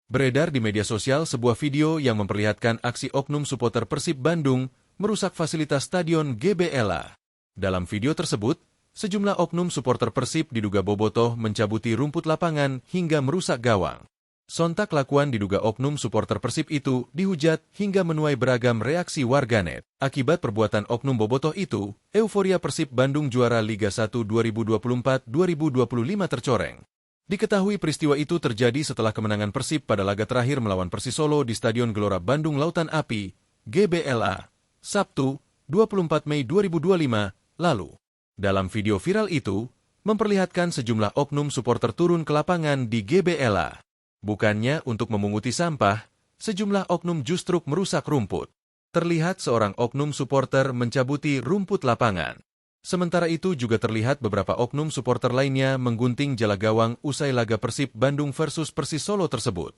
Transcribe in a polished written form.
Beredar di media sosial sebuah video yang memperlihatkan aksi oknum supporter Persib Bandung merusak fasilitas Stadion GBLA. Dalam video tersebut, sejumlah oknum supporter Persib diduga bobotoh mencabuti rumput lapangan hingga merusak gawang. Sontak lakuan diduga oknum supporter Persib itu dihujat hingga menuai beragam reaksi warganet. Akibat perbuatan oknum bobotoh itu, euforia Persib Bandung juara Liga 1 2024-2025 tercoreng. Diketahui peristiwa itu terjadi setelah kemenangan Persib pada laga terakhir melawan Persisolo di Stadion Gelora Bandung Lautan Api, GBLA, Sabtu, 24 Mei 2025, lalu. Dalam video viral itu, memperlihatkan sejumlah oknum supporter turun ke lapangan di GBLA. Bukannya untuk memunguti sampah, sejumlah oknum justru merusak rumput. Terlihat seorang oknum supporter mencabuti rumput lapangan. Sementara itu juga terlihat beberapa oknum supporter lainnya menggunting jala gawang usai laga Persib Bandung versus Persisolo tersebut.